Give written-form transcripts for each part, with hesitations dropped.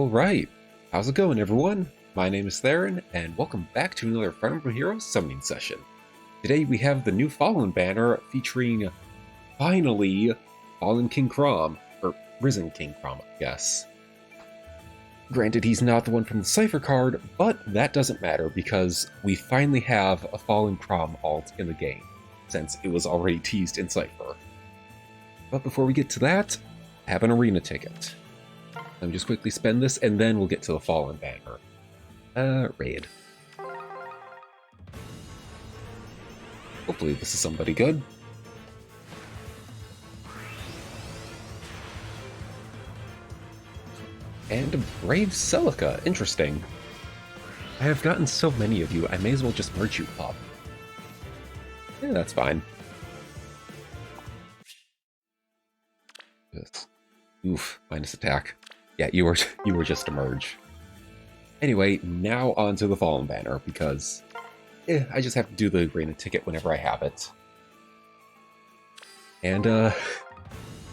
Alright, how's it going everyone? My name is Theron, and welcome back to another Fire Emblem Heroes summoning session. Today we have the new Fallen banner featuring, finally, Fallen King Chrom, or Risen King Chrom, I guess. Granted, he's not the one from the Cypher card, but that doesn't matter because we finally have a Fallen Chrom alt in the game, since it was already teased in Cypher. But before we get to that, I have an arena ticket. Let me just quickly spend this, and then we'll get to the Fallen banner. Raid. Hopefully this is somebody good. And a Brave Celica. Interesting. I have gotten so many of you, I may as well just merge you up. Yeah, that's fine. Yes. Oof, minus attack. Yeah, you were just a merge. Anyway, now on to the Fallen banner, because I just have to do the arena ticket whenever I have it. And,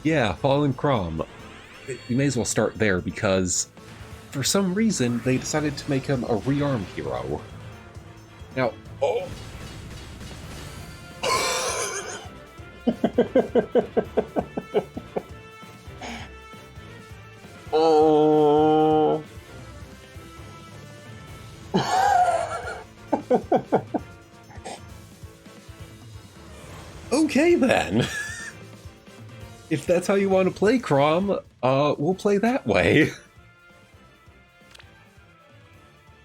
yeah, Fallen Chrom. We may as well start there, because for some reason, they decided to make him a rearmed hero. Now, oh! Oh! Okay then. If that's how you want to play Chrom, we'll play that way.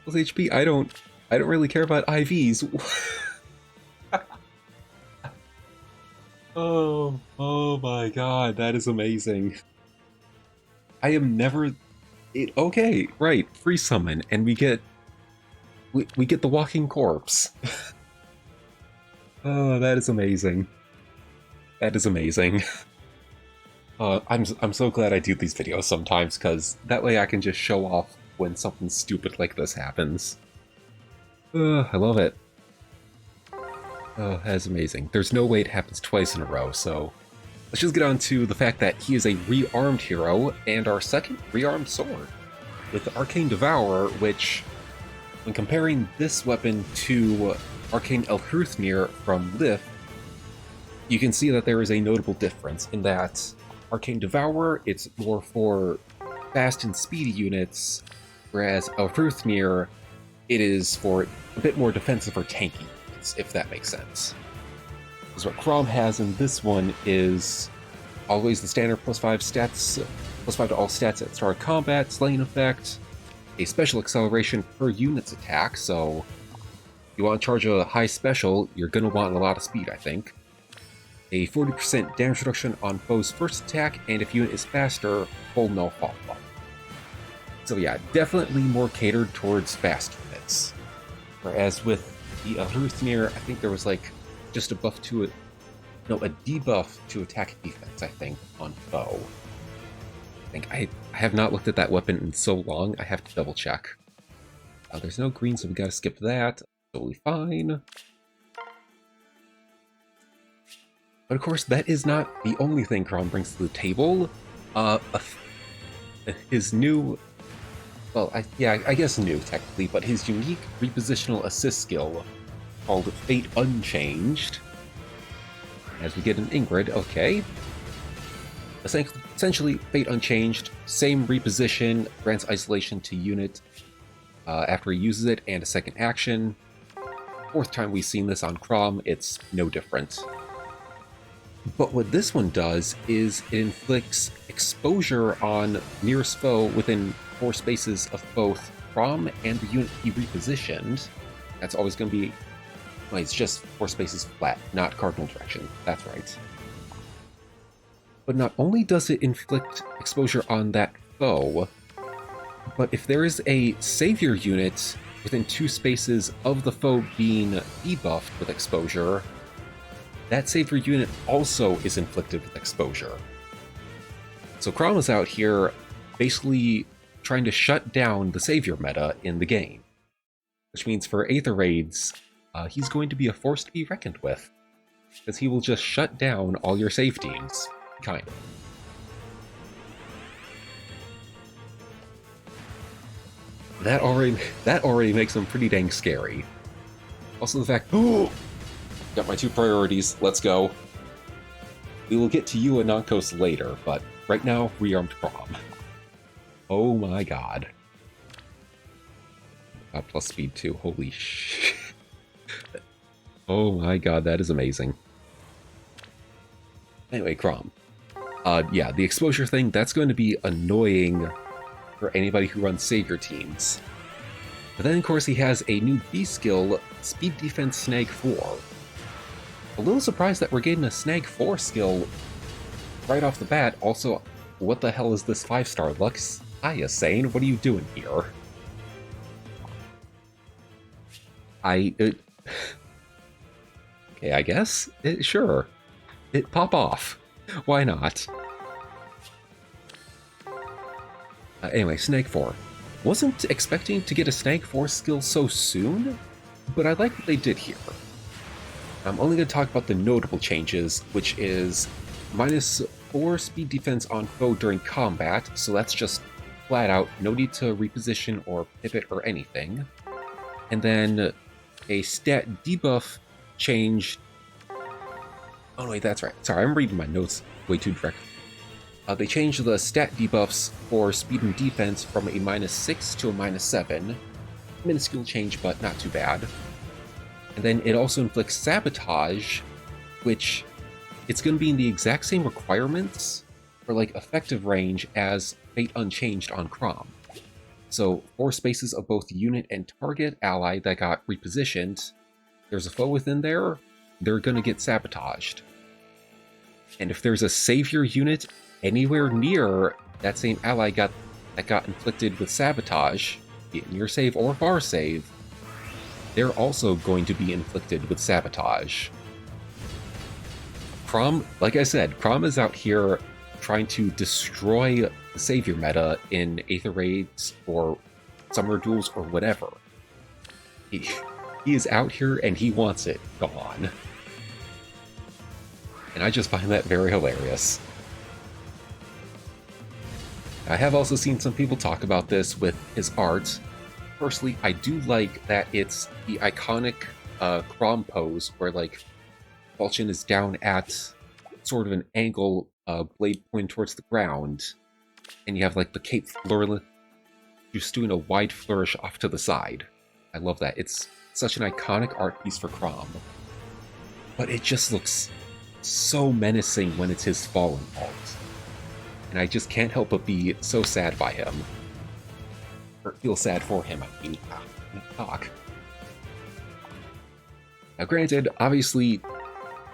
With HP, I don't really care about IVs. Oh my god, that is amazing. I am never... okay, right, free summon, and we get the walking corpse. Oh, that is amazing. That is amazing. I'm so glad I do these videos sometimes, because that way I can just show off when something stupid like this happens. I love it. Oh, that is amazing. There's no way it happens twice in a row, so let's just get on to the fact that he is a rearmed hero, and our second rearmed sword, with Arcane Devourer, which, when comparing this weapon to Arcane Elhruthnir from Lith, you can see that there is a notable difference in that Arcane Devourer, it's more for fast and speedy units, whereas Elhruthnir, it is for a bit more defensive or tanky units, if that makes sense. Because what Chrom has in this one is always the standard +5 stats, +5 to all stats at start of combat, slaying effect, a special acceleration per unit's attack, so if you want to charge a high special, you're going to want a lot of speed, I think. A 40% damage reduction on foe's first attack, and if unit is faster, full no follow-up. So yeah, definitely more catered towards fast units. Whereas with the Elhruthnir, I think there was like just a buff to it, no, a debuff to attack defense, I think, on foe. I have not looked at that weapon in so long, I have to double check. There's no green, so we gotta skip that. Totally fine. But of course, that is not the only thing Chrom brings to the table. His new... well, I guess new, technically, but his unique repositional assist skill, called Fate Unchanged. As we get an Ingrid, okay. Essentially, Fate Unchanged, same reposition, grants isolation to unit after he uses it, and a second action. Fourth time we've seen this on Chrom, it's no different. But what this one does is it inflicts exposure on nearest foe within 4 spaces of both Chrom and the unit he repositioned. That's always going to be... well, it's just 4 spaces flat, not cardinal direction. That's right. But not only does it inflict exposure on that foe, but if there is a savior unit within 2 spaces of the foe being debuffed with exposure, that savior unit also is inflicted with exposure. So Chrom is out here basically trying to shut down the savior meta in the game. Which means for Aether Raids, he's going to be a force to be reckoned with. Because he will just shut down all your save teams, kind of. That already makes him pretty dang scary. Also the fact, oh, got my two priorities. Let's go. We will get to you, Anankos, later, but right now, Rearmed Chrom. Oh my god. Plus speed too. Holy shit. Oh my god, that is amazing. Anyway, Chrom. Yeah, the exposure thing, that's going to be annoying for anybody who runs Savior teams. But then, of course, he has a new B skill, Speed Defense Snag 4. A little surprised that we're getting a Snag 4 skill right off the bat. Also, what the hell is this 5-star Lux? Hiya, Sane, what are you doing here? Okay, I guess? Sure. Pop off. Why not? Anyway, Snag 4. Wasn't expecting to get a Snag 4 skill so soon, but I like what they did here. I'm only going to talk about the notable changes, which is -4 speed defense on foe during combat, so that's just flat out, no need to reposition or pivot or anything. And then a stat debuff change. Oh wait, that's right. Sorry, I'm reading my notes way too direct. They changed the stat debuffs for speed and defense from a -6 to a -7. Minuscule change, but not too bad. And then it also inflicts sabotage, which it's going to be in the exact same requirements for like effective range as Fate Unchanged on Chrom. So 4 spaces of both unit and target ally that got repositioned. There's a foe within there, they're going to get sabotaged. And if there's a savior unit anywhere near that same ally that got inflicted with sabotage, be it near save or far save, they're also going to be inflicted with sabotage. Chrom, like I said, Chrom is out here trying to destroy the savior meta in Aether Raids or Summer Duels or whatever. He is out here and he wants it gone. And I just find that very hilarious. I have also seen some people talk about this with his art. Firstly, I do like that it's the iconic Chrom pose where like Falchion is down at sort of an angle, blade pointing towards the ground, and you have like the cape fleur, just doing a wide flourish off to the side. I love that. It's such an iconic art piece for Chrom. But it just looks so menacing when it's his Fallen ult. And I just can't help but be so sad by him. Or feel sad for him, I mean. Talk. Now granted, obviously,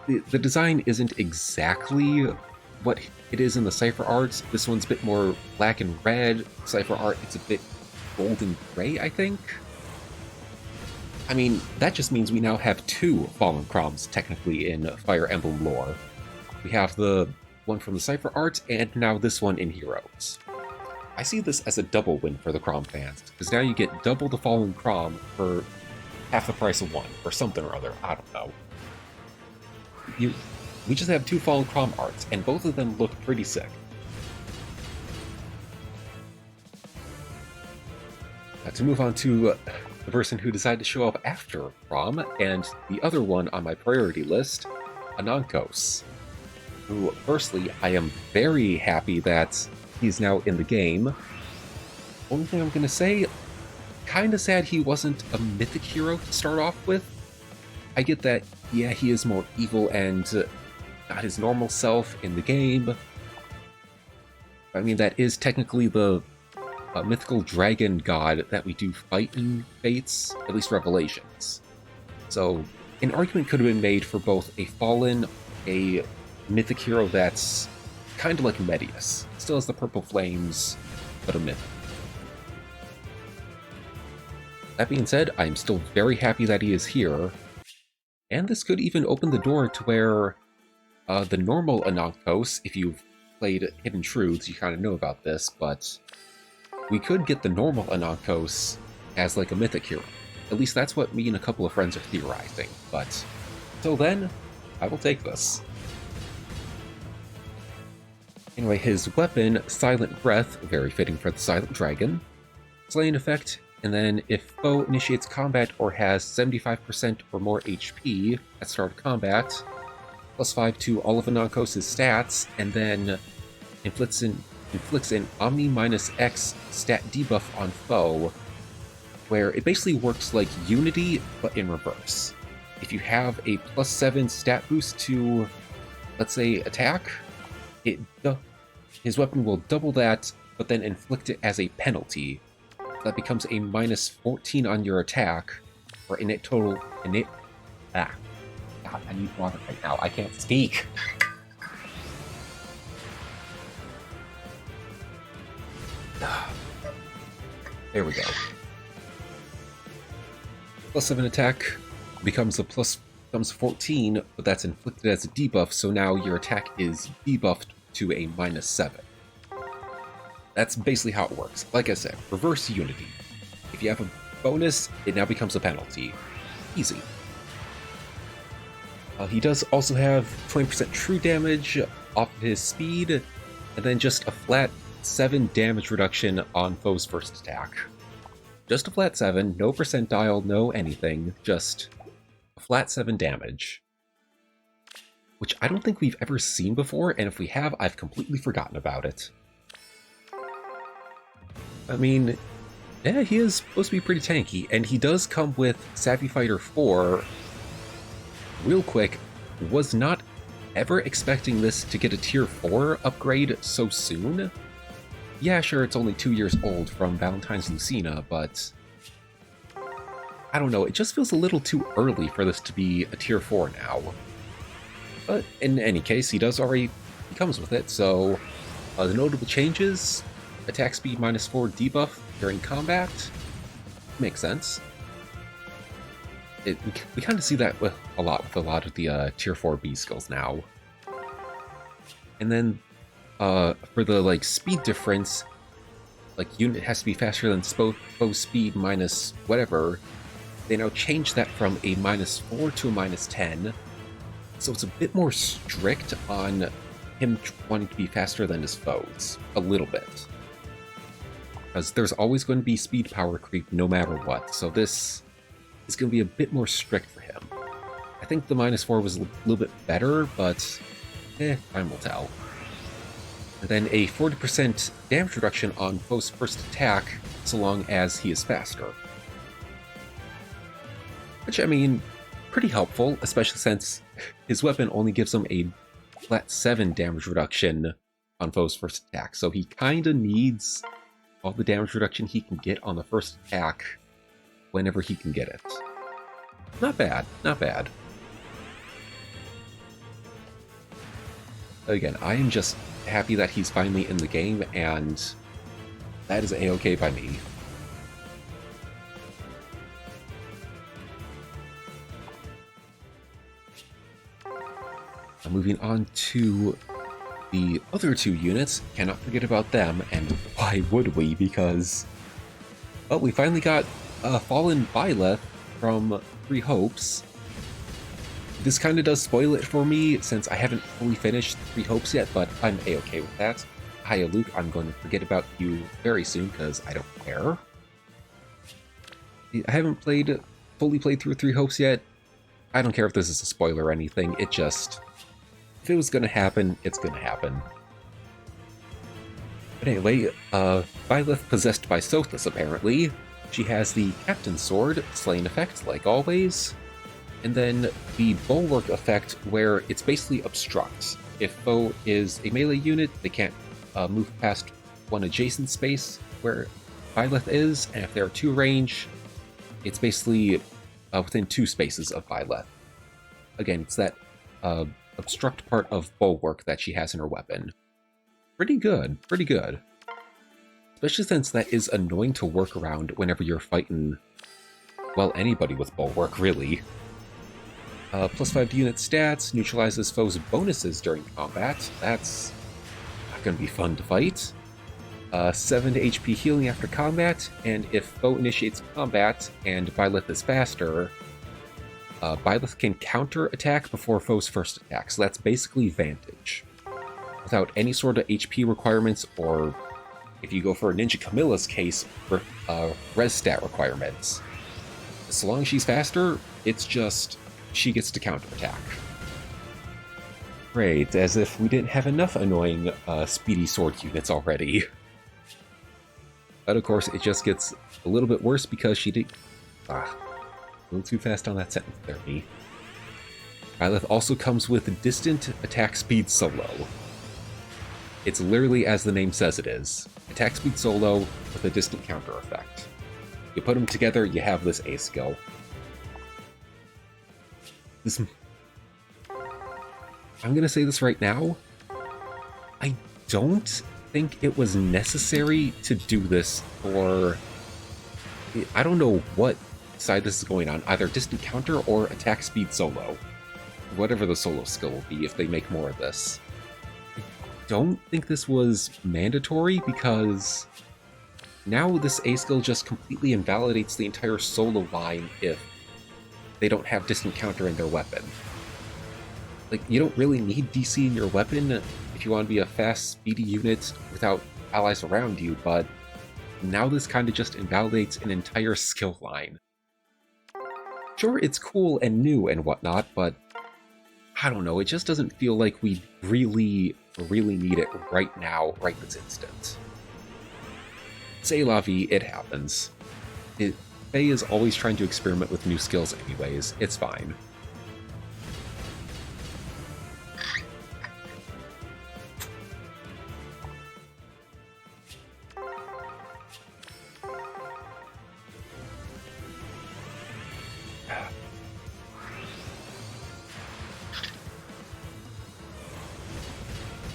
the design isn't exactly what it is in the Cypher arts. This one's a bit more black and red. Cypher art, it's a bit gold and gray, I think. I mean, that just means we now have 2 Fallen Chroms, technically, in Fire Emblem lore. We have the one from the Cypher art, and now this one in Heroes. I see this as a double win for the Chrom fans, because now you get double the Fallen Chrom for half the price of one, or something or other, I don't know. We just have 2 Fallen Chrom arts, and both of them look pretty sick. To move on to the person who decided to show up after Chrom, and the other one on my priority list, Anankos. Who, firstly, I am very happy that he's now in the game. Only thing I'm gonna say, kinda sad he wasn't a mythic hero to start off with. I get that, yeah, he is more evil and not his normal self in the game. I mean, that is technically the mythical dragon god that we do fight in Fates, at least Revelations. So, an argument could have been made for both a Fallen, a mythic hero that's kind of like Medius. Still has the purple flames, but a mythic. That being said, I'm still very happy that he is here, and this could even open the door to where the normal Anankos, if you've played Hidden Truths, you kind of know about this, but we could get the normal Anankos as like a mythic hero. At least that's what me and a couple of friends are theorizing, but till then, I will take this. Anyway, his weapon, Silent Breath, very fitting for the Silent Dragon. Slaying effect, And then if foe initiates combat or has 75% or more HP at start of combat, +5 to all of Anankos' stats, and then inflicts an Omni -X stat debuff on foe, where it basically works like Unity, but in reverse. If you have a +7 stat boost to, let's say, attack, his weapon will double that, but then inflict it as a penalty. That becomes a -14 on your attack, or in it total. God, I need water right now. I can't speak. There we go. +7 attack becomes 14, but that's inflicted as a debuff, so now your attack is debuffed to a -7. That's basically how it works. Like I said, reverse Unity. If you have a bonus, it now becomes a penalty. Easy. He does also have 20% true damage off of his speed, and then just a flat 7 damage reduction on foe's first attack. Just a flat 7, no percentile, no anything, just a flat 7 damage. Which I don't think we've ever seen before, and if we have, I've completely forgotten about it. I mean, yeah, he is supposed to be pretty tanky, and he does come with Savvy Fighter 4. Real quick, was not ever expecting this to get a Tier 4 upgrade so soon. Yeah, sure, it's only 2 years old from Valentine's Lucina, but I don't know, it just feels a little too early for this to be a Tier 4 now. But in any case, he comes with it, so the notable changes: attack speed -4 debuff during combat. Makes sense. We kind of see that with a lot of the Tier 4 B skills now. And then for the speed difference, unit has to be faster than foe speed minus whatever. They now change that from a -4 to a -10. So it's a bit more strict on him wanting to be faster than his foes. A little bit. Because there's always going to be speed power creep no matter what. So this is going to be a bit more strict for him. I think the -4 was a little bit better, but time will tell. And then a 40% damage reduction on foe's first attack, so long as he is faster. Which, I mean, pretty helpful, especially since his weapon only gives him a flat 7 damage reduction on foe's first attack, so he kinda needs all the damage reduction he can get on the first attack whenever he can get it. Not bad, not bad. Again, I am just happy that he's finally in the game, and that is a-okay by me. Moving on to the other 2 units, cannot forget about them, and why would we? Because, well, we finally got Fallen Eyelet from Three Hopes. This kind of does spoil it for me, since I haven't fully finished Three Hopes yet, but I'm a-okay with that. Hiya Luke, I'm going to forget about you very soon, because I don't care. I haven't fully played through Three Hopes yet. I don't care if this is a spoiler or anything, it just... if it was gonna happen, it's gonna happen. But anyway, Eyelet possessed by Sothis, apparently. She has the Captain's Sword, Slaying effect, like always. And then the Bulwark effect, where it's basically obstruct. If foe is a melee unit, they can't move past one adjacent space where Eyelet is, and if they're 2 range, it's basically within 2 spaces of Eyelet. Again, it's that obstruct part of Bulwark that she has in her weapon. Pretty good, pretty good. Especially since that is annoying to work around whenever you're fighting, well, anybody with Bulwark, really. +5 unit stats, neutralizes foes' bonuses during combat. That's not going to be fun to fight. 7 to HP healing after combat, and if foe initiates combat and Eyelet is faster, Eyelet can counter-attack before foe's first attack, so that's basically Vantage. Without any sort of HP requirements or if you go for Ninja Camilla's case, res stat requirements. So long as she's faster, it's just she gets to counterattack. Great, as if we didn't have enough annoying speedy sword units already. But of course, it just gets a little bit worse because she did... a little too fast on that sentence there, me. Eyelet also comes with distant attack speed solo. It's literally as the name says it is. Attack speed solo with a distant counter effect. You put them together, you have this A skill. I'm gonna say this right now. I don't think it was necessary to do this for... I don't know what side this is going on. Either distant counter or attack speed solo. Whatever the solo skill will be if they make more of this. I don't think this was mandatory because now this A skill just completely invalidates the entire solo line if they don't have distant counter in their weapon. Like, you don't really need DC in your weapon if you want to be a fast, speedy unit without allies around you, but now this kind of just invalidates an entire skill line. Sure, it's cool and new and whatnot, but I don't know, it just doesn't feel like we really need it right now, right this instant. C'est la vie, it happens. Faye is always trying to experiment with new skills anyways, it's fine.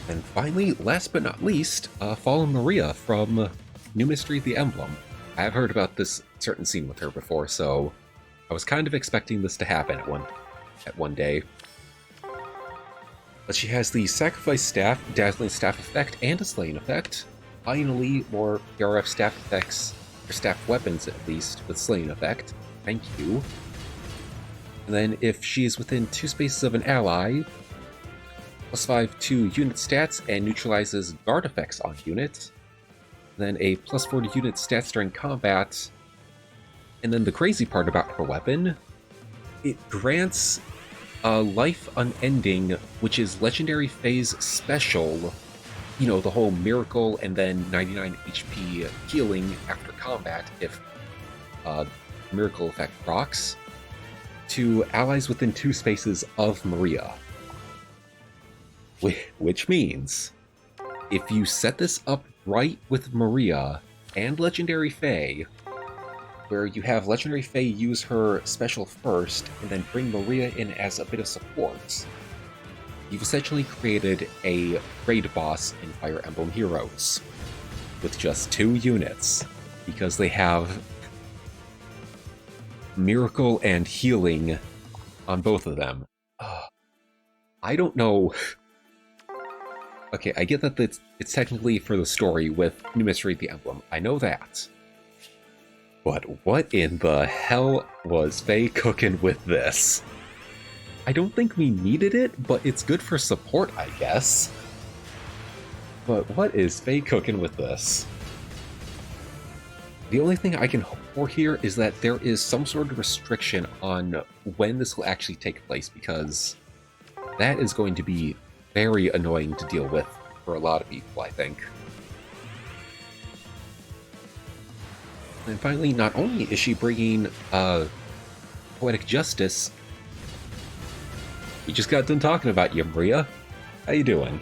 And finally, last but not least, Fallen Maria from New Mystery of the Emblem. I have heard about this certain scene with her before, so I was kind of expecting this to happen at one day. But she has the Sacrifice Staff, Dazzling Staff effect, and a Slaying effect. Finally, more PRF staff effects, or staff weapons at least, with Slaying effect. Thank you. And then if she is within 2 spaces of an ally, +5 to unit stats and neutralizes guard effects on units. Then a +4 to unit stats during combat. And then the crazy part about her weapon, it grants Life Unending, which is Legendary Phase special. You know, the whole miracle and then 99 HP healing after combat if miracle effect procs, to allies within 2 spaces of Maria. Which means, if you set this up right with Maria and Legendary Fae, where you have Legendary Fae use her special first, and then bring Maria in as a bit of support, you've essentially created a raid boss in Fire Emblem Heroes, with just 2 units, because they have Miracle and Healing on both of them. I don't know... Okay, I get that it's technically for the story with New Mystery of the Emblem. I know that. But what in the hell was Faye cooking with this? I don't think we needed it, but it's good for support, I guess. But what is Faye cooking with this? The only thing I can hope for here is that there is some sort of restriction on when this will actually take place, because that is going to be very annoying to deal with for a lot of people, I think. And finally, not only is she bringing Poetic Justice... We just got done talking about you, Maria. How you doing?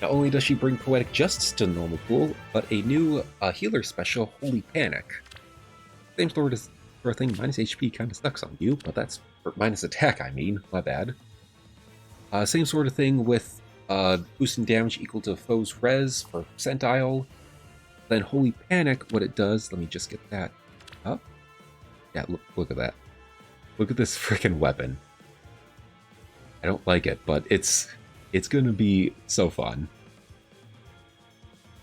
Not only does she bring Poetic Justice to the normal pool, but a new healer special, Holy Panic. Same sort of thing, minus HP kind of sucks on you, but that's... Or minus attack, I mean, my bad. Same sort of thing with boosting damage equal to foe's res for percentile. Then Holy Panic, what it does, let me just get that up. Yeah, look at that. Look at this freaking weapon. I don't like it, but it's gonna be so fun.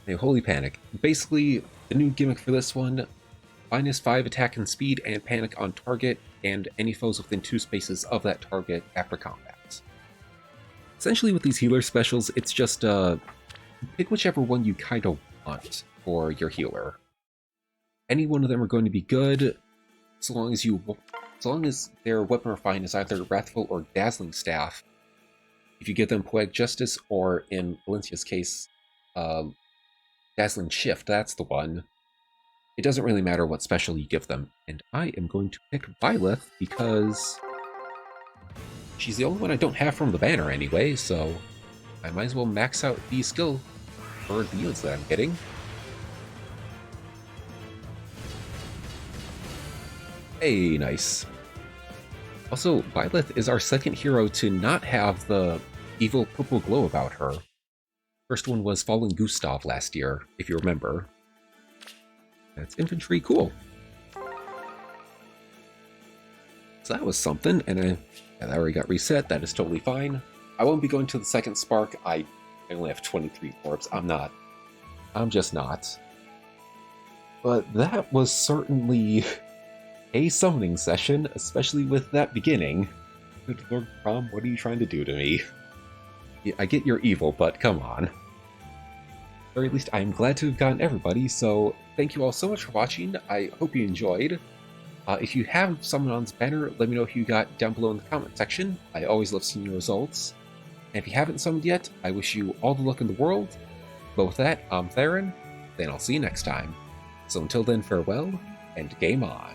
Okay, Holy Panic. Basically, the new gimmick for this one, -5 attack and speed and panic on target, and any foes within 2 spaces of that target after combat. Essentially with these healer specials, it's just pick whichever one you kind of want for your healer. Any one of them are going to be good, so long as their weapon refined is either Wrathful or Dazzling Staff. If you give them Poetic Justice, or in Valencia's case, Dazzling Shift, that's the one. It doesn't really matter what special you give them. And I am going to pick Violet because she's the only one I don't have from the banner anyway, so I might as well max out the skill for the units that I'm getting. Hey, nice. Also, Violet is our second hero to not have the evil purple glow about her. First one was Fallen Gustav last year, if you remember. That's infantry, cool. So that was something, and that already got reset, that is totally fine. I won't be going to the second spark, I only have 23 orbs, I'm just not. But that was certainly a summoning session, especially with that beginning. Good Lord Chrom, what are you trying to do to me? Yeah, I get you're evil, but come on. Or at least I'm glad to have gotten everybody, so thank you all so much for watching. I hope you enjoyed. If you have summoned on this banner, let me know who you got down below in the comment section. I always love seeing your results. And if you haven't summoned yet, I wish you all the luck in the world. But with that, I'm Theron, then I'll see you next time. So until then, farewell, and game on.